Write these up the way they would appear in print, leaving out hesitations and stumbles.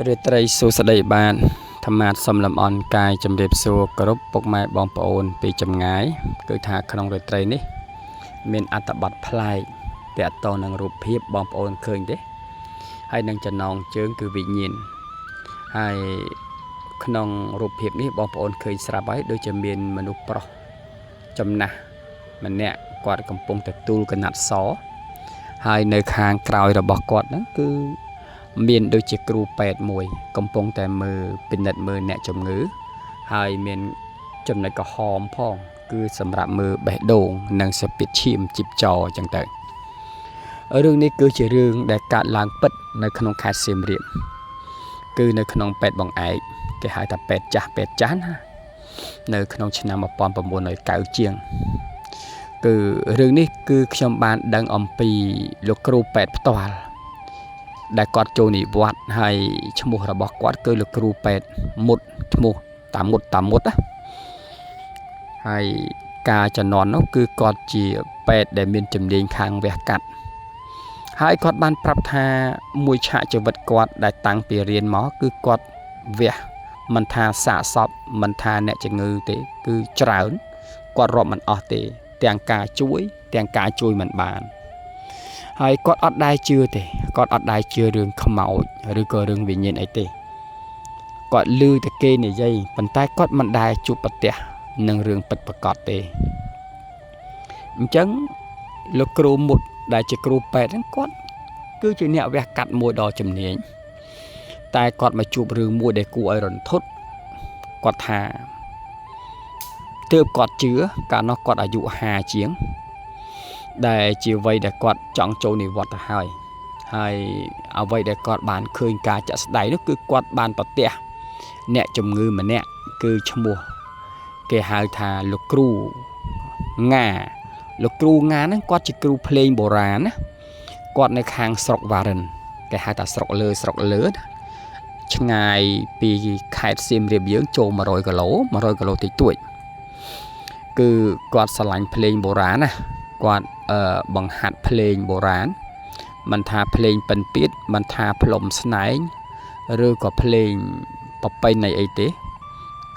រាត្រីសួស្តីបានធម្មតាសំលំអនកាយជំរាបសួរគោរពពុកម៉ែបងប្អូនពីចម្ងាយគឺថាក្នុងរាត្រីនេះមានអត្ថបទប្លែកទាក់ទងនឹងរូបភាពបងប្អូនឃើញទេហើយនឹងចំណងជើងគឺវិញ្ញាណហើយក្នុងរូបភាពនេះបងប្អូនឃើញស្រាប់ហើយដូចជាមានមនុស្សប្រុសចំណាស់ម្នាក់គាត់កំពុងទទួលកណាត់សហើយនៅខាងក្រោយរបស់គាត់ហ្នឹងគឺមានដូចជាគ្រូពេទ្យមួយកំពុងតែមើលពិនិត្យមើលអ្នកជំងឺហើយមានចំណុចក្រហមផងគឺសម្រាប់មើលបេះដូងនិងសពិតឈាមជីបចរអញ្ចឹងទៅរឿងនេះគឺជារឿងដែលកើតឡើងពិតនៅក្នុងខេត្តសៀមរាបគឺនៅក្នុងពេទ្យបងឯកគេហៅថាពេទ្យចាស់ណានៅក្នុងឆ្នាំ1990ជាងគឺរឿងនេះគឺខ្ញុំបានដឹងអំពីលោកគ្រូពេទ្យផ្ទាល់ដែលគាត់ចូលនិវត្តន៍ហើយឈ្មោះរបស់គាត់គឺលោកគ្រូពេទ្យមុតឈ្មោះតាមុតណាហើយការជំនាន់នោះគឺគាត់ជាពេទ្យដែលមានជំនាញខាងវះកាត់ហើយគាត់បានប្រាប់ថាមួយឆាកជីវិតគាត់ដែលតាំងពីរៀនមកគឺគាត់វះមិនថាសាកសពមិនថាអ្នកជំងឺទេគឺច្រើនគាត់រាប់មិនអស់ទេទាំងការជួយមិនបានហើយគាត់អត់ដែរជឿទេគាត់អត់ដែរជឿរឿងខ្មោចឬក៏រឿងវិញ្ញាណអីទេគាត់ឮតែគេនិយាយប៉ុន្តែគាត់មិនដែរជួបប្រទះនឹងរឿងពិតប្រាកដទេអញ្ចឹងលោកគ្រូមុតដែលជាគ្រូពេទ្យហ្នឹងគាត់គឺជាអ្នកវះកាត់មួយដ៏ជំនាញតែគាត់មកជួបរឿងមួយដែលគួរឲ្យរន្ធត់គាត់ថាទើបគាត់ជឿកាលនោះគាត់អាយុ50ជាងដែលជាវ័យដែលគាត់ចង់ចូលនិវត្តន៍ទៅហើយអ្វីដែលគាត់បានឃើញការចាក់ស្ដែងនោះគឺគាត់បានប្រទះអ្នកជំងឺម្នាក់គឺឈ្មោះគេហៅថាលោកគ្រូងាហ្នឹងគាត់ជាគ្រូភ្លេងបុរាណណាគាត់នៅខាងស្រុកវ៉ារិនគេហៅថាស្រុកលើឆ្ងាយពីខេត្តសៀមរាបយើងចូល100គីឡូតិចតួចគឺគាត់ស្រឡាញ់ភ្លេងបុរាណណាគាត់បង្ហាត់ភ្លេងបុរាណមិនថាភ្លេងពិណពាទ្យមិនថាផ្លុំស្នែងឬក៏ភ្លេងប្រពៃណីអីទេ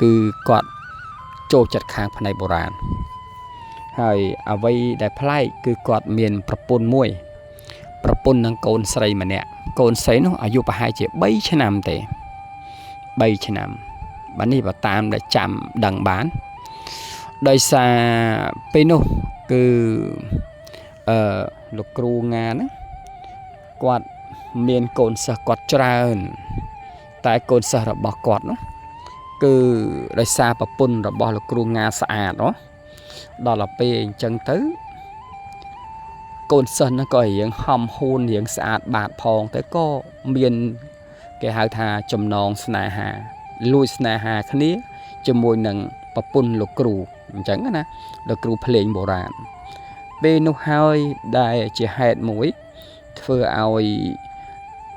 គឺគាត់ចូលចិត្តខាងផ្នែកបុរាណហើយអ្វីដែលប្លែកគឺគាត់មានប្រពន្ធនឹងកូនស្រីម្នាក់កូនស្រីនោះអាយុប្រហែលជា3ឆ្នាំទេ3ឆ្នាំបាទនេះបើតាមដែលចាំដឹងបានដោយសារពេលនោះគឺលោកគ្រូងាហ្នឹងគាត់មានកូនសិស្សគាត់ច្រើនតែកូនសិស្សរបស់គាត់នោះគឺដោយសារប្រពន្ធរបស់លោកគ្រូងាស្អាតដល់ទៅពេលអញ្ចឹងទៅកូនសិស្សហ្នឹងក៏រៀងហំហួនរៀងស្អាតបាតផងតែក៏មានគេហៅថាចំណងស្នេហាលួចស្នេហាគ្នាជាមួយនឹងប្រពន្ធលោកគ្រូអញ្ចឹងណាលោកគ្រូភ្លេងបុរាណពេលនោះហើយដែលជាហេតុមួយធ្វើឲ្យ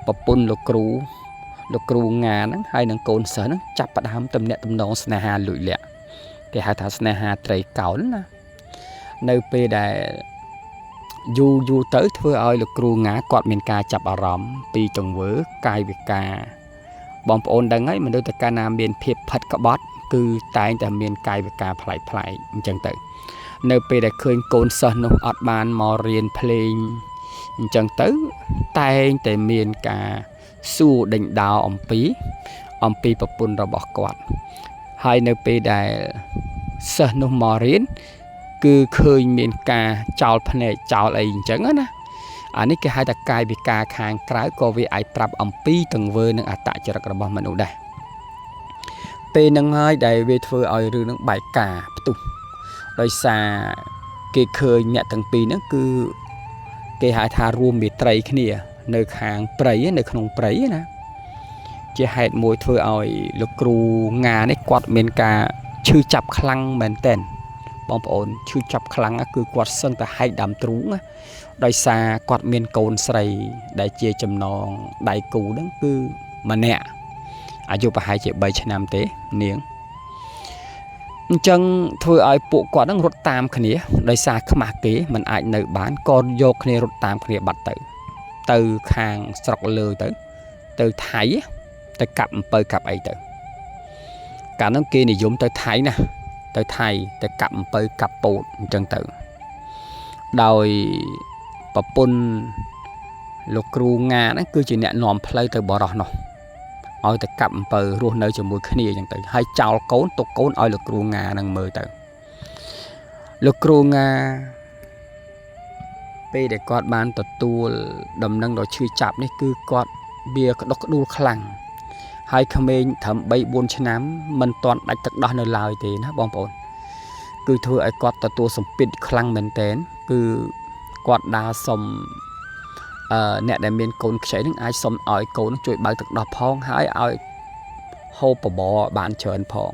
ប្រពន្ធលោកគ្រូងាហ្នឹងហើយនឹងកូនសិស្សហ្នឹងចាប់ផ្ដើមទំនាក់ទំនងស្នេហាលួចលាក់គេហៅថាស្នេហាត្រីកោណណានៅពេលដែលយូរទៅធ្វើឲ្យលោកគ្រូងាគាត់មានការចាប់អារម្មណ៍ពីទង្វើកាយវិការបងប្អូនដឹងហើយមនុស្សតែកាលណាមានភាពផិតក្បត់គឺតែងតែមានកាយវិការប្លែកអញ្ចឹងទៅនៅពេលដែលឃើញកូនសិស្សនោះអត់បានមករៀនភ្លេងអញ្ចឹងទៅតែងតែមានការសួរដេញដោលអំពីប្រពន្ធរបស់គាត់ហើយនៅពេលដែលសិស្សនោះមករៀនគឺឃើញមានការចោលភ្នែកចោលអីអញ្ចឹងណាអានេះគេហៅថាកាយវិការខាងក្រៅក៏វាអាចប្រាប់អំពីទង្វើនិងអត្តចរិតរបស់មនុស្សដែរពេលហ្នឹងហើយដែលវាធ្វើឲ្យរឿងហ្នឹងបែកការផ្ទុះដោយសារគេឃើញអ្នកទាំងពីរហ្នឹងគឺគេហៅថារួមមេត្រីគ្នានៅខាងព្រៃនៅក្នុងព្រៃណាជាហេតុមួយធ្វើឲ្យលោកគ្រូងានេះគាត់មានការឈឺចាប់ខ្លាំងមែនទែនបងប្អូនឈឺចាប់ខ្លាំងគឺគាត់សឹងតែហែកដើមទ្រូងដោយសារគាត់មានកូនស្រីដែលជាចំណងដៃគូហ្នឹងគឺម្នាក់អាយុប្រហែលជា3ឆ្នាំទេនាងអញ្ចឹងធ្វើឲ្យពួកគាត់ហ្នឹងរត់តាមគ្នាដោយសារខ្មាស់គេមិនអាចនៅបានក៏យកគ្នារត់តាមគ្នាបាត់ទៅខាងស្រុកលើទៅថៃ ទៅកាប់អំពើកាប់អីទៅកាលនោះគេនិយមទៅថៃណាទៅថៃទៅកាប់អំពើកាប់ពោតអញ្ចឹងទៅដោយប្រពន្ធលោកគ្រូងាហ្នឹងគឺជាអ្នកនាំផ្លូវទៅបរោះនោះឲ្យទៅកាប់អំពើរស់នៅជាមួយគ្នាអញ្ចឹងទៅហើយចោលកូនទុកកូនឲ្យលោកគ្រូងាហ្នឹងមើលទៅលោកគ្រូងាពេលដែលគាត់បានទទួលដំណឹងដ៏ឈឺចាប់នេះគឺគាត់វាក្តុកក្តួលខ្លាំងហើយក្មេងត្រឹម 3-4 ឆ្នាំមិនទាន់ដាច់ទឹកដោះនៅឡើយទេណាបងប្អូនគឺធ្វើឲ្យគាត់ទទួលសម្ពាធខ្លាំងមែនទែនគឺគាត់ដើរសុំអ្នកដែលមានកូនខ្ចីនឹងអាចសុំឲ្យកូនជួយបើកទឹកដោះផងហើយឲ្យហូបបបរបានច្រើនផង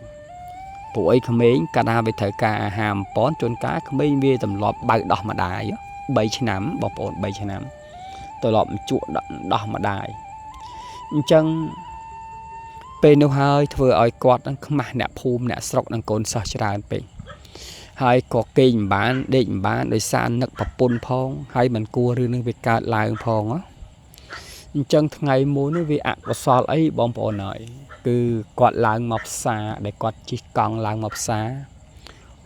ព្រោះអីក្មេងកាលណាវាត្រូវការអាហារអំពន់ជួនកាលក្មេងវាទម្លាប់បើកដោះម្ដាយ3ឆ្នាំបងប្អូន3ឆ្នាំទម្លាប់ជក់ដោះម្ដាយអញ្ចឹងពេលនោះហើយធ្វើឲ្យគាត់នឹងខ្មាស់អ្នកភូមិអ្នកស្រុកនឹងកូនសិស្សច្រើនពេកហើយក៏គេងមិនបានដេកមិនបានដោយសារនឹកប្រពន្ធផងហើយមិនគួររឿងនឹងវាកើតឡើងផងអញ្ចឹងថ្ងៃមួយនេះវាអកុសលអីបងប្អូនហើយគឺគាត់ឡើងមកផ្សារដែលគាត់ជិះកង់ឡើងមកផ្សារ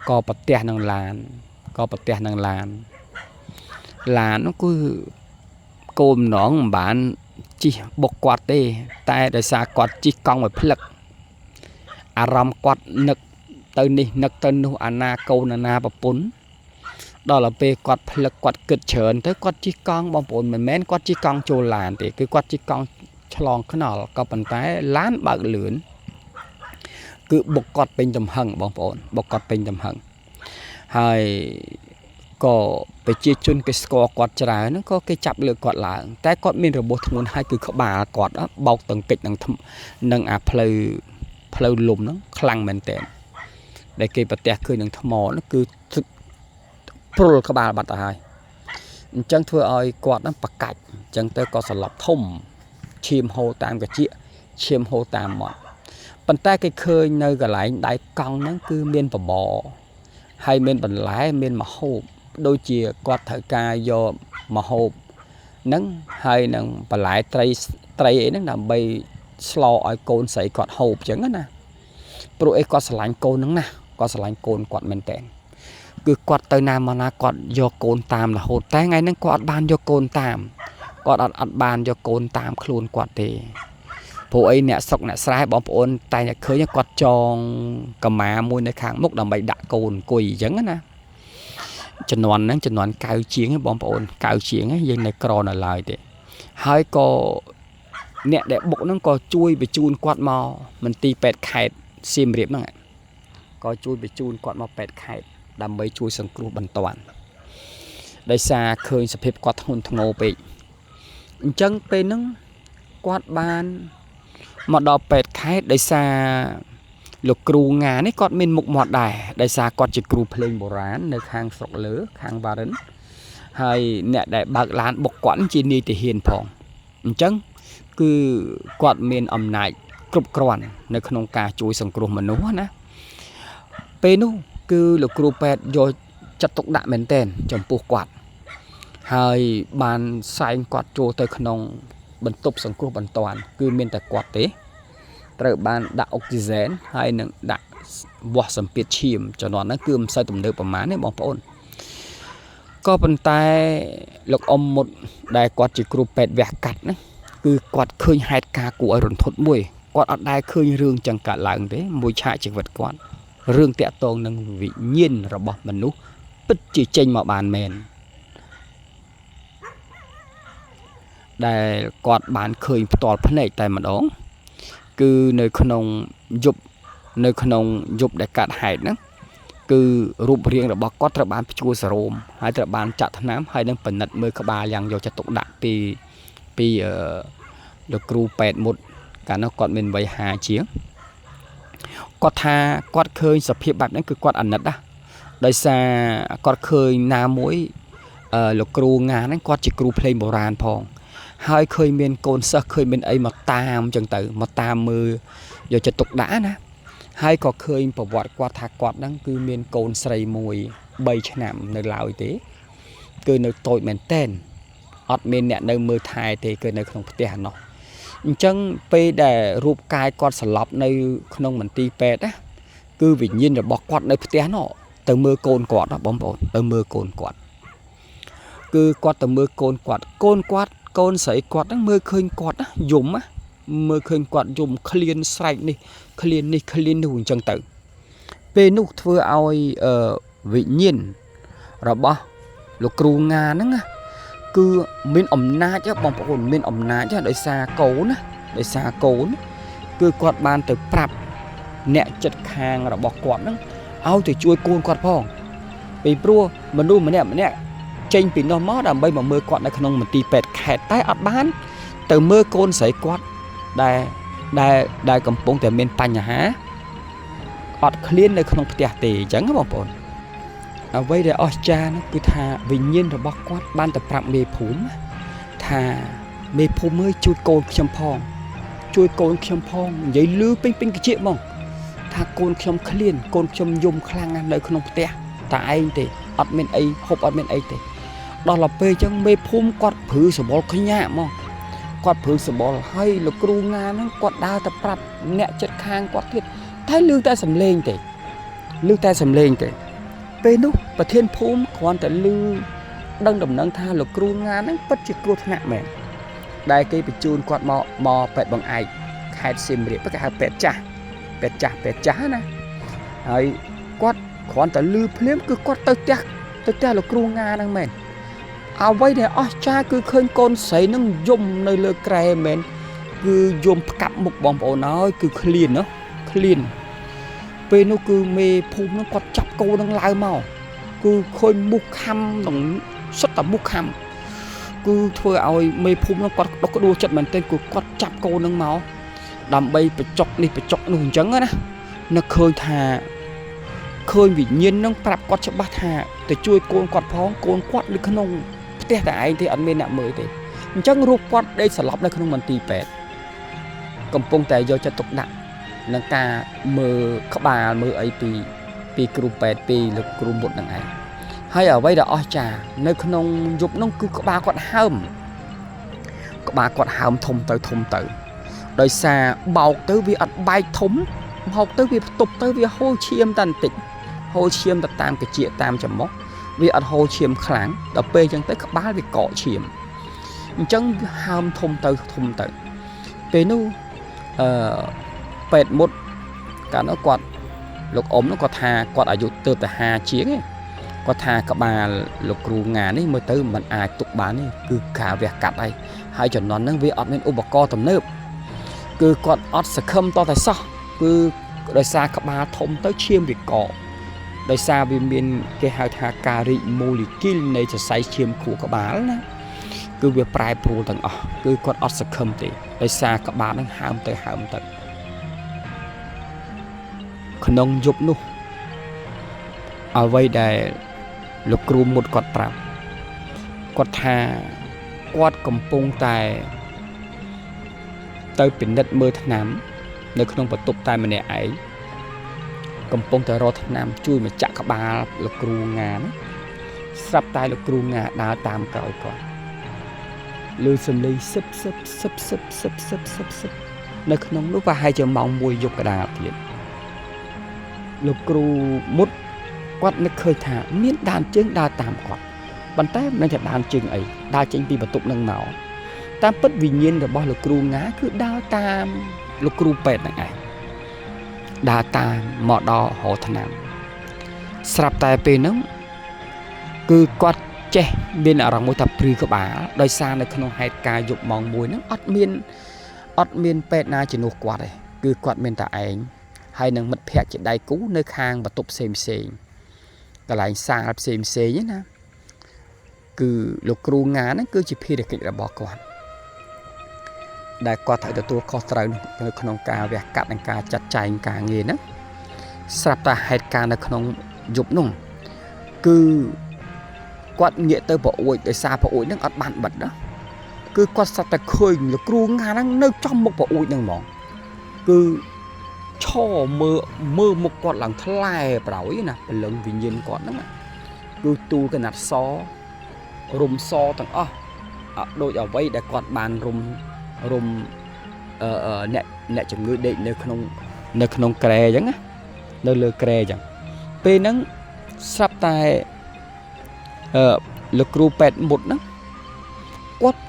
ក៏ប្រទះនឹងឡាននោះគឺគោលម្ដងមិនបានជិះបុកគាត់ទេតែដោយសារគាត់ជិះកង់មួយផ្លឹកអារម្មណ៍គាត់នឹកទៅនេះនឹកទៅនោះអាណាកូនអាណាប្រពន្ធដល់ទៅពេលគាត់ផ្លឹកគាត់គិតច្រើនទៅគាត់ជិះកង់បងប្អូនមិនមែនគាត់ជិះកង់ចូលឡានទេគឺគាត់ជិះកង់ឆ្លងថ្នល់ក៏ប៉ុន្តែឡានបើកលឿនគឺបុកគាត់ពេញទំហឹងបងប្អូនបុកគាត់ពេញទំហឹងហើយក៏ប្រជាជនគេស្គាល់គាត់ច្រើនហ្នឹងក៏គេចាប់លើគាត់ឡើងតែគាត់មានរបួសធ្ងន់ហើយគឺក្បាលគាត់បោកតង្កិចនឹងអាផ្លូវលំហ្នឹងខ្លាំងមែនតើដែលគេប្រទះឃើញនឹងថ្មហ្នឹងគឺព្រុលក្បាលបាត់ទៅហើយអញ្ចឹងធ្វើឲ្យគាត់ហ្នឹងប្រកាច់អញ្ចឹងទៅក៏សន្លប់ធំឈាមហូរតាមកជាឈាមហូរតាមមាត់ប៉ុន្តែគេឃើញនៅកន្លែងដៃកង់ហ្នឹងគឺមានបបរហើយមានបន្លែមានម្ហូបដូចជាគាត់ត្រូវការយកម្ហូបហ្នឹងហើយនឹងបន្លែត្រីអីហ្នឹងដើម្បីស្លឲ្យកូនស្រីគាត់ហូបអញ្ចឹងណាព្រោះអីគាត់ស្រឡាញ់កូនហ្នឹងណាគាត់ស្រឡាញ់កូនគាត់មែនតើគឺគាត់ទៅណាមកណាគាត់យកកូនតាមរហូតតែថ្ងៃហ្នឹងគាត់អត់បានយកកូនតាមគាត់អត់បានយកកូនតាមខ្លួនគាត់ទេព្រោះអីអ្នកស្រុកអ្នកស្រែបងប្អូនតែតែឃើញគាត់ចងកម្មាមួយនៅខាងមុខដើម្បីដាក់កូនអង្គុយអញ្ចឹងណាជំនាន់ហ្នឹងជំនាន់កៅជាងបងប្អូនកៅជាងយើងនៅក្រនៅឡើយទេហើយក៏អ្នកដែលបុកហ្នឹងក៏ជួយបញ្ជូនគាត់មកមន្ទីរពេទ្យខេត្តសៀមរាបហ្នឹងក៏ជួយបញ្ជូនគាត់មកពេទ្យខេត្តដើម្បីជួយសង្គ្រោះបន្ទាន់ដោយសារឃើញសភាពគាត់ធ្ងន់ធ្ងរពេកអញ្ចឹងពេលហ្នឹងគាត់បានមកដល់ពេទ្យខេត្តដោយសារលោកគ្រូងានេះគាត់មានមុខមាត់ដែរដោយសារគាត់ជាគ្រូភ្លេងបុរាណនៅខាងស្រុកលើខាងវ៉ារិនហើយអ្នកដែលបើកឡានបុកគាត់ជានាយទាហានផងអញ្ចឹងគឺគាត់មានអំណាចគ្រប់គ្រាន់នៅក្នុងការជួយសង្គ្រោះមនុស្សណាពេលនោះគឺលោកគ្រូពេទ្យយកចាត់ទុកដាក់មែនទែនចំពោះគាត់ហើយបានសែងគាត់ចូលទៅក្នុងបន្ទប់សង្គ្រោះបន្ទាន់គឺមានតែគាត់ទេត្រូវបានដាក់អុកស៊ីហ្សែនហើយនឹងដាក់វាស់សម្ពាធឈាមជំនាន់ហ្នឹងគឺមិនសូវទំនើបប្រមាណទេបងប្អូនក៏ប៉ុន្តែលោកអ៊ំមុតដែលគាត់ជាគ្រូពេទ្យវះកាត់ហ្នឹងគឺគាត់ឃើញហេតុការណ៍គួរឲ្យរន្ធត់មួយគាត់អត់ដែលឃើញរឿងចឹងកើតឡើងទេមួយឆាកជីវិតគាត់រឿងតាក់ទងនឹងវិញ្ញាណរបស់មនុស្សពិតជាចេញមកបានមែនដែលគាត់បានឃើញផ្ទាល់ភ្នែកតែម្ដងគឺនៅក្នុងយប់ដែលកាត់ហេតុហ្នឹងគឺរូបរាងរបស់គាត់ត្រូវបានព្យួរសរោមហើយត្រូវបានចាក់ថ្នាំហើយនឹងពិនិត្យមើលក្បាលយ៉ាងយកចិត្តទុកដាក់ពីលោកគ្រូពេទ្យមុតកាលនោះគាត់មានវ័យ50ជាងគាត់ថាគាត់ឃើញសភាពបែបហ្នឹងគឺគាត់អាណិតណាដោយសារគាត់ឃើញណាមួយលោកគ្រូងាហ្នឹងគាត់ជាគ្រូភ្លេងបុរាណផងហើយឃើញមានកូនសិស្សឃើញមានអីមកតាមអញ្ចឹងទៅមកតាមមើលយកចិត្តទុកដាក់ណាហើយក៏ឃើញប្រវត្តិគាត់ថាគាត់ហ្នឹងគឺមានកូនស្រីមួយ3ឆ្នាំនៅឡើយទេគឺនៅតូចមែនតែនអត់មានអ្នកនៅមើលថែទេគឺនៅក្នុងផ្ទះនោះ chẳng bây để rụp cài quạt sờ lọc nơi không mình ti pet á cứ vì nhiên là bọc quạt nơi té nó từ mưa cồn quạt đó bóng bột từ mưa cồn quạt cứ quạt từ mưa cồn quạt cồn sấy quạt nó mưa khơi quạt á dùng á mưa khơi quạt dùng clean sạch đi clean hùng chân tự pe nút thưa ao vị nhiên rồi bao lục cừu ngà nữa cứ miền ẩm na chứ bóng bồn miền ẩm na chứ đợi xa cố cứ quạt bàn từ prap nẹ chật khang rồi bọc quạt nó ao thì chui côn quạt phong vì pro mình đu mà nẹ tranh bị nó mót làm bây mà mưa quạt này không mình tì pẹt khẹt tay ọt bán từ mưa côn sấy quạt đài cầm bông từ miền Tây nhà há ọt clean này không tiệt tì chẳng bóng bồn vậy để cha nó cứ thà vì nhiên rồi bọc quát ban tập rạm mê phúm thà mê phúm mới chui côn khiêm phong giấy lư ping cái chuyện mong thà côn khiêm clean côn khiêm dùng khang ăn nơi không tè tại anh thì admin ấy hộp admin ấy thì đó là pe chẳng mê phúm quát phứ sờ bol khơi nhẹ mong quát phứ sờ bol hay là kêu nga nó quát đa tập rạm nẹt chật khang quát thiệt thái lư ta sầm lên thì pe nút và thiên phúm còn tại lư đăng đồng nâng tha lục kêu nga nó bất chỉ kêu thằng mẹ đại cây bị chun quạt mò pẹt bằng ai khai sim riết bất cả pẹt chả nèហើយគាត់គ្រាន់តែលឺភ្លាមគឺគាត់ទៅផ្ទះលោកគ្រូងាហ្នឹងមែនអ្វីដែលអស្ចារ្យគឺឃើញកូនស្រីនឹងយំនៅលើក្រែមែនគឺយំផ្កាប់មុខបងប្អូនហើយគឺឃ្លានពេលនោះគឺមេភូមិនឹងគាត់ចាប់កូននឹងឡើងមកគឺឃើញមុខខំនឹងសុទ្ធតែមុខខំគឺធ្វើឲ្យមេភូមិនឹងគាត់ដុកដួលចិត្តមែនទែនគឺគាត់ចាប់កូននឹងមកដើម្បីបញ្ចុកនេះបញ្ចុកនោះអញ្ចឹងណានឹកឃើញថាឃើញវិញ្ញាណនឹងប្រាប់គាត់ច្បាស់ថាទៅជួយកូនគាត់ផងកូនគាត់នៅក្នុងផ្ទះតែឯងទេអត់មានអ្នកមើលទេអញ្ចឹងរូបគាត់ដេកស្លាប់នៅក្នុងមន្ទីរពេទ្យកំពុងតែយកចិត្តទុកដាក់នឹងការមើលក្បាលមើលអីពីគ្រូពេទ្យពីលោកគ្រូមុតនឹងឯងហើយអ្វីដែលអស្ចារ្យនៅក្នុងយប់នោះគឺក្បាលគាត់ហើមធំទៅដោយសារបោកទៅវាអត់បែកធំបោកទៅវាផ្ទប់ទៅវាហូរឈាមតែបន្តិចហូរឈាមទៅតាមកញ្ចក់តាមច្រមុះវាអត់ហូរឈាមខ្លាំងដល់ពេលអញ្ចឹងទៅក្បាលវាកកឈាមអញ្ចឹងហើមធំទៅពេលនោះពេទ្យមុតកាលនោះគាត់លោកអ៊ំនោះគាត់ថាគាត់អាយុទៅតែ50ជាងគាត់ថាក្បាលលោកគ្រូងានេះមើលទៅមិនអាចទុកបានទេគឺការវះកាត់ហើយចំនួនហ្នឹងវាអត់មានឧបករណ៍ទំនើបគឺគាត់អត់សង្ឃឹមតតែសោះគឺដោយសារក្បាលធំទៅឈាមវាកកដោយសារវាមានគេហៅថាការរីកម៉ូលេគុលនៃសរសៃឈាមខួរក្បាលណាគឺវាប្រែប្រួលទាំងអស់គឺគាត់អត់សង្ឃឹមទេដោយសារក្បាលហ្នឹងហើមទៅក្នុងយប់នោះអ្វីដែលលោកគ្រូមុតគាត់ប្រាប់គាត់ថាគាត់កំពុងតែទៅពិនិត្យមើលថ្នាំនៅក្នុងបន្ទប់តែម្នាក់ឯងកំពុងតែរកថ្នាំជួយមកចាក់ក្បាលលោកគ្រូងាណាស្រាប់តែលោកគ្រូងាដើរតាមក្រោយគាត់លឺសំឡេងសិបនៅក្នុងនោះប្រហែលជាម៉ោង1យប់កណ្ដាលទៀតលោកគ្រូមុតគាត់នឹកឃើញថាមានដើមជើងដើរតាមគាត់ប៉ុន្តែមិនតែដើមជើងអីដើរចេញពីបន្ទប់នឹងមកតាមពិតវិញ្ញាណរបស់លោកគ្រូងាគឺដើរតាមលោកគ្រូពេទ្យហ្នឹងឯងដើរតាមមកដល់ហោថ្នាំស្រាប់តែពេលហ្នឹងគឺគាត់ចេះមានអារម្មណ៍មួយថាព្រឺក្បាលដោយសារនៅក្នុងហេតុការណ៍យប់ម៉ោង1ហ្នឹងអត់មានពេទ្យណាជំនួសគាត់ទេគឺគាត់មានតែឯងហើយនឹងមិត្តភ័ក្តិជាដៃគូនៅខាងបន្ទប់ផ្សេងកន្លែងសាលផ្សេងណាគឺលោកគ្រូងាហ្នឹងគឺជាភារកិច្ចរបស់គាត់ដែលគាត់ត្រូវទទួលខុសត្រូវនៅក្នុងការវះកាត់និងការចាត់ចែងការងារហ្នឹងស្រាប់តែហេតុការណ៍នៅក្នុងយប់នោះគឺគាត់ងាកទៅប្រអួយដោយសារប្រអួយហ្នឹងអត់បានបិទណាគឺគាត់ស្រាប់តែឃើញលោកគ្រូងាហ្នឹងនៅចំមុខប្រអួយហ្នឹងហ្មងគឺឈរមើលមុខគាត់ឡើងថ្លែប្រោយណាព្រលឹងវិញ្ញាណគាត់ហ្នឹងគឺទូលកណាត់សរុំសទាំងអស់ដូចអ្វីដែលគាត់បានរុំ អ្នកជំងឺដេកនៅក្នុងក្រែអញ្ចឹងណានៅលើក្រែអញ្ចឹងពេលហ្នឹងស្រាប់តែលោកគ្រូពេទ្យមុតហ្នឹងគាត់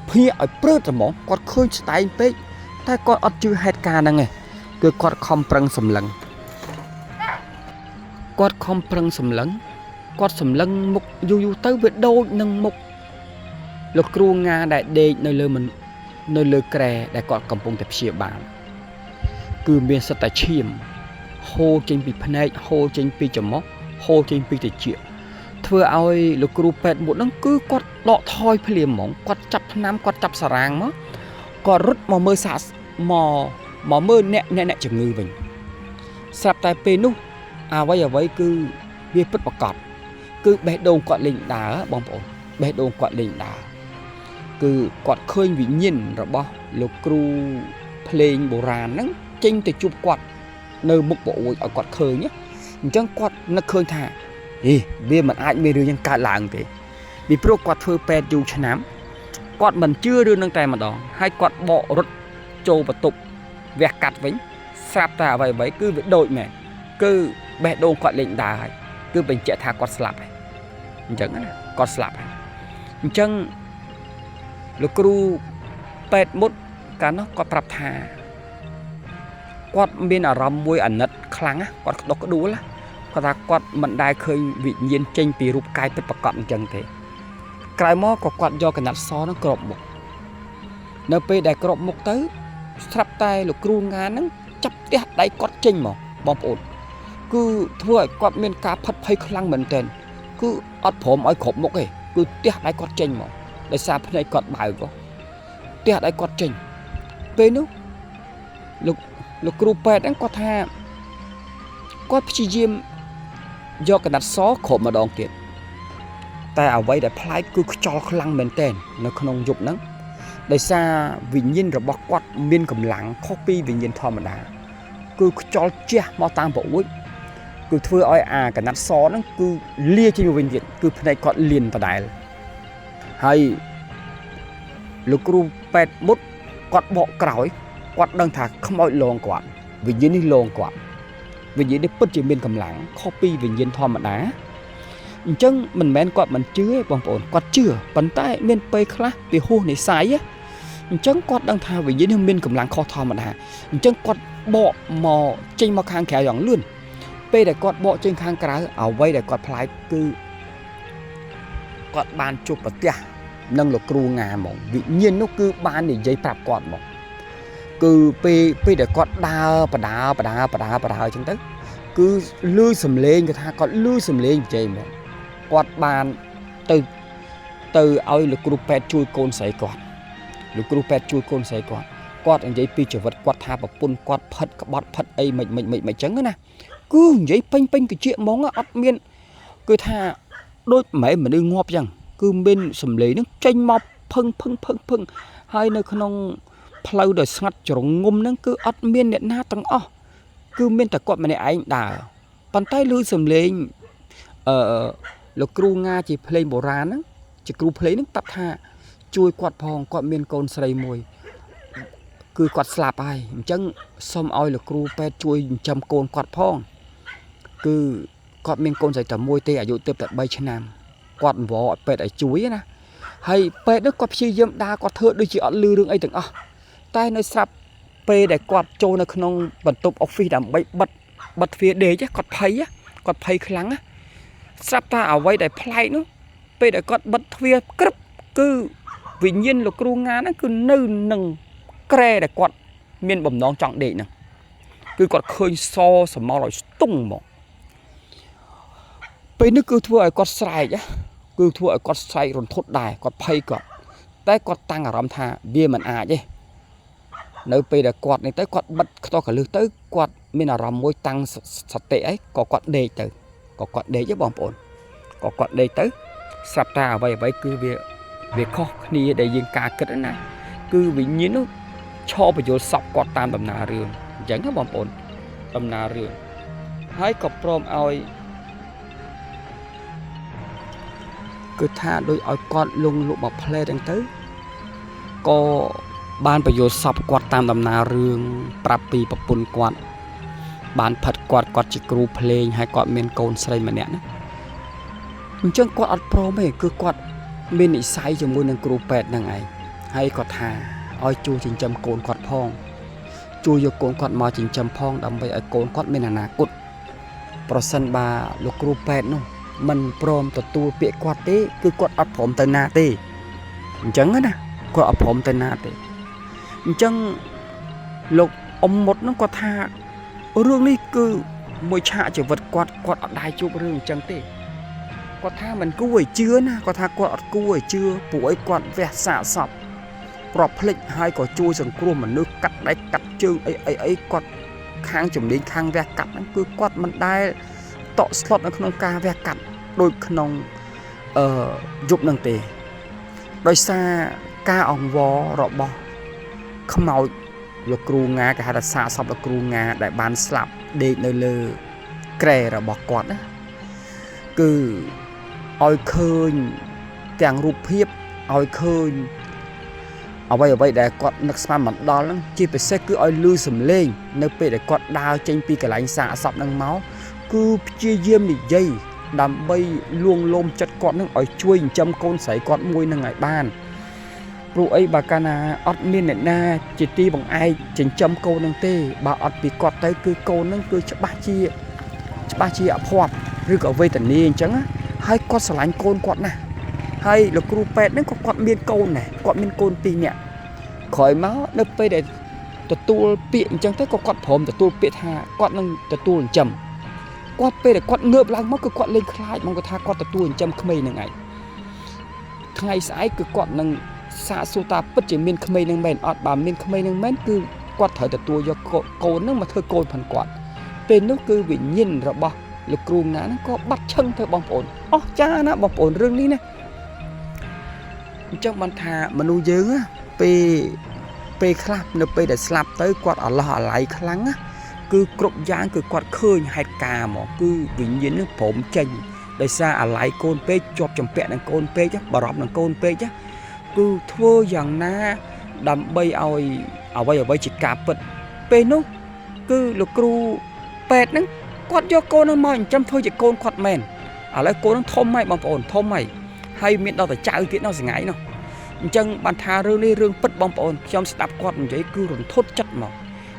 ភ្ញាក់ឲ្យព្រឺតហ្មងគាត់ឃើញស្ដែងពេកតែគាត់អត់ជឿហេតុការណ៍ហ្នឹងឯងគឺគាត់ខំប្រឹងសម្លឹងគាត់សម្លឹងមុខយូរទៅវាដូចនឹងមុខលោកគ្រូងាដែលដេកនៅលើក្រែដែលគាត់កំពុងតែព្យាបាលគឺមានសិតតែឈាមហូរចេញពីភ្នែកហូរចេញពីច្រមុះហូរចេញពីត្រចៀកធ្វើឲ្យលោកគ្រូពេទ្យមុតហ្នឹងគឺគាត់ដកថយភ្លាមហ្មងគាត់ចាប់ថ្នាំគាត់ចាប់សារ៉ាងមកគាត់រត់មកមើលមកមើលអ្នកជំងឺវិញស្រាប់តែពេលនោះអ្វីគឺវាពិតប្រាកដគឺបេះដូងគាត់លេងដើរបងប្អូនបេះដូងគាត់លេងដើរគឺគាត់ឃើញវិញ្ញាណរបស់លោកគ្រូភ្លេងបុរាណហ្នឹងចេញទៅជួបគាត់នៅមុខប្រួយឲ្យគាត់ឃើញអញ្ចឹងគាត់នឹកឃើញថាវាមិនអាចមានរឿងយ៉ាងកើតឡើងទេពីព្រោះគាត់ធ្វើពេទ្យយូរឆ្នាំគាត់មិនជឿរឿងនឹងតែម្ដងហើយគាត់បករត់ចូលបន្ទប់វះកាត់វិញស្រាប់តែអ្វីគឺវាដូចមែនគឺបេះដូងគាត់លេងដើរហើយគឺបញ្ជាក់ថាគាត់ស្លាប់ហើយអញ្ចឹងណាគាត់ស្លាប់ហើយអញ្ចឹងលោកគ្រូពេទ្យមុតកាលនោះគាត់ប្រាប់ថាគាត់មានអារម្មណ៍មួយអាណិតខ្លាំងណាគាត់ក្តុកក្តួលគាត់ថាគាត់មិនដែលឃើញវិញ្ញាណចេញពីរូបកាយពិតប្រាកដអញ្ចឹងទេក្រោយមកក៏គាត់យកកណាត់សនឹងគ្របមុខនៅពេលដែលគ្របមុខទៅស្រាប់តែលោកគ្រូងាហ្នឹងចាប់ផ្ទះដៃគាត់ចេញមកបងប្អូនគឺធ្វើឲ្យគាត់មានការផិតភ័យខ្លាំងមែនទែនគឺអត់ព្រមឲ្យគ្របមុខទេគឺផ្ទះដៃគាត់ចេញមកដោយសារភ្នែកគាត់បើកផ្ទះដៃគាត់ចេញពេលនោះលោកគ្រូពេទ្យហ្នឹងគាត់ថាគាត់ព្យាយាមយកកណាត់សគ្របម្ដងទៀតតែអ្វីដែលប្លែកគឺខ្យល់ខ្លាំងមែនទែននៅក្នុងយប់ហ្នឹងដោយសារវិញ្ញាណរបស់គាត់មានកម្លាំងខុសពីវិញ្ញាណធម្មតាគឺខ្យល់ជះមកតាមប្រួយគឺធ្វើឲ្យអាកណាត់សហ្នឹងគឺលាចេញមកវិញទៀតគឺភ្នែកគាត់លៀនដដែលហើយលោកគ្រូពេទ្យមុតគាត់បកក្រោយគាត់ដឹងថាខ្មោចលងគាត់វិញ្ញាណនេះលងគាត់វិញ្ញាណនេះពិតជាមានកម្លាំងខុសពីវិញ្ញាណធម្មតាអញ្ចឹងមិនមែនគាត់មិនជឿទេបងប្អូនគាត់ជឿប៉ុន្តែមានពេលខ្លះវាហួសនិស្ស័យអញ្ចឹងគាត់ដឹងថាវិញ្ញាណនេះមានកម្លាំងខុសធម្មតាអញ្ចឹងគាត់បកមកចេញមកខាងក្រៅយ៉ាងលឿនពេលដែលគាត់បកចេញខាងក្រៅអ្វីដែលគាត់ផ្លាយគឺគាត់បានជួបប្រទះនឹងលោកគ្រូងាហ្មងវិញ្ញាណនោះគឺបាននិយាយប្រាប់គាត់មកគឺពេលដែលគាត់ដើរបដាអញ្ចឹងទៅគឺលឺសំឡេងគាត់ថាគាត់លឺសំឡេងនិយាយមកគាត់បានទៅឲ្យលោកគ្រូពេទ្យជួយកូនស្រីគាត់លោកគ្រូពេទ្យជួយកូនស្រីគាត់និយាយពីជីវិតគាត់ថាប្រពន្ធគាត់ផិតក្បត់ផិតអីមិនអញ្ចឹងណាគឺនិយាយពេញកជាហ្មងអត់មានគឺថាដូចម៉ែមនុស្សងាប់អញ្ចឹងគឺមានសំឡេងហ្នឹងចេញមកភឹងហើយនៅក្នុងផ្លូវដ៏ស្ងាត់ជ្រងងំហ្នឹងគឺអត់មានអ្នកណាទាំងអស់គឺមានតែគាត់ម្នាក់ឯងដើរប៉ុន្តែឮសំឡេងលោកគ្រូងាជាភ្លេងបុរាណហ្នឹងជាគ្រូភ្លេងហ្នឹងប្រាប់ថាជួយគាត់ផងគាត់មានកូនស្រីមួយគឺគាត់ស្លាប់ហើយអញ្ចឹងសូមឲ្យលោកគ្រូពេទ្យជួយចិញ្ចឹមកូនគាត់ផងគឺគាត់មានកូនស្រីតែមួយទេអាយុទៅតែ3ឆ្នាំគាត់អង្វរឲ្យពេទ្យឲ្យជួយណាហើយពេទ្យនោះគាត់ព្យាយាមដើរគាត់ធ្វើដូចជាអត់ឮរឿងអីទាំងអស់តែនៅស្រាប់ពេលដែលគាត់ចូលនៅក្នុងបន្ទប់ office ដើម្បីបិទទ្វារដេកគាត់ភ័យខ្លាំងណាស្រាប់តែអ្វីដែលប្លែកនោះពេលដែលគាត់បិទទ្វារក្រឹបគឺវិញ្ញាណលោកគ្រូងាហ្នឹងគឺនៅនឹងក្រែដែលគាត់មានបំណងចង់ដេកហ្នឹងគឺគាត់ឃើញសសមល់ឲ្យស្ទង់មកពេលនេះគឺធ្វើឲ្យគាត់ស្រែករន្ធត់ដែរគាត់ភ័យគាត់តែគាត់តាំងអារម្មណ៍ថាវាមិនអាចទេនៅពេលដែលគាត់នេះទៅគាត់បិទខ្ទោះកលឹះទៅគាត់មានអារម្មណ៍មួយតាំងសតិអីក៏គាត់ដេកទេបងប្អូនក៏គាត់ដេកទៅស្រាប់តែអ្វីគឺវាខុសគ្នាដែលយើងការគិតណាគឺវិញ្ញាណនោះឈរបញ្យល់សពគាត់តាមដំណើររឿងអញ្ចឹងណាបងប្អូនដំណើររឿងហើយក៏ព្រមឲ្យគឺថាដោយឲ្យគាត់លងលក់មកផ្លែហ្នឹងទៅក៏ បានប្រយោជន៍សពគាត់តាមដំណើររឿងប្រាប់ពីប្រពន្ធគាត់បានផិតគាត់ជាគ្រូភ្លេងហើយគាត់មានកូនស្រីម្នាក់ណាអញ្ចឹងគាត់អត់ព្រមទេគឺគាត់មាននិស្ស័យជាមួយនឹងគ្រូពេទ្យហ្នឹងឯងហើយគាត់ថាឲ្យជួយចិញ្ចឹមកូនគាត់ផងជួយយកកូនគាត់មកចិញ្ចឹមផងដើម្បីឲ្យកូនគាត់មានអនាគតប្រសិនបើលោកគ្រូពេទ្យនោះមិនព្រមទទួលពាក្យគាត់ទេគឺគាត់អត់ព្រមទៅណាទេអញ្ចឹងណាគាត់អត់ព្រមទៅណាទេអញ្ចឹងលោកអ៊ំមុតហ្នឹងគាត់ថារឿងនេះគឺមួយឆាកជីវិតគាត់អត់ដែរជួបរឿងអញ្ចឹងទេគាត់ថាមិនគួរឲ្យជឿណាគាត់ថាគាត់អត់គួរឲ្យជឿព្រោះឲ្យគាត់វះសាកសពប្រភ្លេចហើយក៏ជួយសង្គ្រោះមនុស្សកាត់ដៃកាត់ជើងអីគាត់ខាងជំនាញខាងវះកាត់ហ្នឹងគឺគាត់មិនដែលតក់ស្លុតនៅក្នុងការវះកាត់ដូចក្នុងយប់ហ្នឹងទេដោយសារការអង្វររបស់ខ្មោចលោកគ្រូងាគេហៅថាសាកសពលោកគ្រូងាដែលបានស្លាប់ដេកនៅលើក្រែរបស់គាត់ណាគឺឲ្យឃើញទាំងរូបភាពឲ្យឃើញអ្វីដែលគាត់នឹកស្មានមិនដល់ហ្នឹងជាពិសេសគឺឲ្យលឺសំឡេងនៅពេលដែលគាត់ដើរចេញពីកន្លែងសាកសពហ្នឹងមកគឺព្យាយាមនិយាយដើម្បីលួងលោមចិត្តគាត់នឹងឲ្យជួយចិញ្ចឹមកូនស្រីគាត់មួយនឹងឲ្យបានព្រោះអីបើកាលណាអត់មានអ្នកណាជាទីបង្អែកចិញ្ចឹមកូននឹងទេបើអត់ពីគាត់ទៅគឺកូននឹងគឺច្បាស់ជាអភ័ព្វឬក៏វេទនាអញ្ចឹងហើយគាត់ស្រឡាញ់កូនគាត់ណាស់ហើយលោកគ្រូពេទ្យហ្នឹងក៏គាត់មានកូនដែរគាត់មានកូន2នាក់ក្រោយមកនៅពេលដែលទទួលពាក្យអញ្ចឹងទៅក៏គាត់ព្រមទទួលពាក្យថាគាត់នឹងទទួលចិញ្ចឹមគាត់ពេលដែលគាត់ងើបឡើងមកគឺគាត់លេងខ្លាចមកគាត់ថាគាត់ទទួលចិញ្ចឹមក្មេងនឹងឯងថ្ងៃស្អែកគឺគាត់នឹងសាកសួរតាពិតជាមានក្មេងនឹងមែនអត់បើមានក្មេងនឹងមែនគឺគាត់ត្រូវទទួលយកកូននឹងមកធ្វើកូនផងគាត់ពេលនោះគឺវិញ្ញាណរបស់លោកគ្រូណាហ្នឹងក៏បាត់ឈឹងទៅបងប្អូនអស់ចាណាបងប្អូនរឿងនេះណាអញ្ចឹងបានថាមនុស្សយើងពេលខ្លះនៅពេលដែលស្លាប់ទៅគាត់អឡោះអាល័យខ្លាំងណាគឺគ្រប់យ៉ាងគឺគាត់ឃើញហេតុការណ៍មកគឺវិញ្ញាណនឹងព្រមចេញដោយសារអាល័យកូនពេកជាប់ចម្ពាក់នឹងកូនពេកបារម្ភនឹងកូនពេកគឺធ្វើយ៉ាងណាដើម្បីឲ្យអ្វីជាការពិតពេលនោះគឺលោកគ្រូពេទ្យហ្នឹងគាត់យកកូនហ្នឹងមកចិញ្ចឹមធ្វើជាកូនគាត់មែនឥឡូវកូនហ្នឹងធំហើយបងប្អូនធំហើយមានដល់តែចៅទៀតនៅសង្ហៃនោះអញ្ចឹងបានថារឿងនេះរឿងពិតបងប្អូនខ្ញុំស្ដាប់គាត់និយាយគឺរន្ធត់ចិត្តមក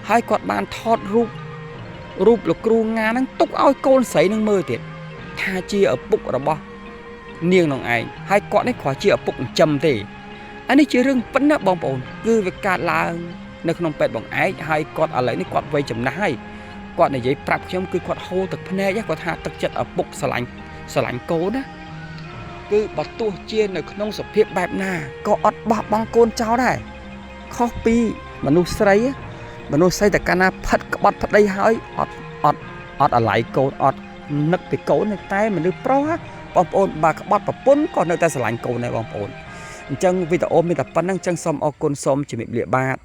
ហើយគាត់បានថតរូបលោកគ្រូងាហ្នឹងទុកឲ្យកូនស្រីនឹងមើលទៀតថាជាឪពុករបស់នាងនោះឯងហើយគាត់នេះគ្រាន់ជាឪពុកចិញ្ចឹមទេអានេះជារឿងពិតណាបងប្អូនគឺវាកើតឡើងនៅក្នុងពេទ្យបងឯកហើយគាត់ឥឡូវនេះគាត់វ័យចំណាស់ហើយគាត់និយាយប្រាប់ខ្ញុំគឺគាត់ហូរទឹកភ្នែកគាត់ថាទឹកចិត្តឪពុកស្រឡាញ់កូនណាគឺបើទោះជានៅក្នុងសភាពបែបណាក៏អត់បោះបង់កូនចោលដែរខុសពីមនុស្សស្រីតែកាលណាផិតក្បត់ប្តីហើយអត់អាល័យកូនអត់នឹកពីកូនតែមនុស្សប្រុសបងប្អូនបើក្បត់ប្រពន្ធក៏នៅតែស្រឡាញ់កូនដែរបងប្អូនអញ្ចឹងវីដេអូមានតែប៉ុណ្្នឹងអញ្ចឹងសូមអរគុណសូមជម្រាបលាបាទ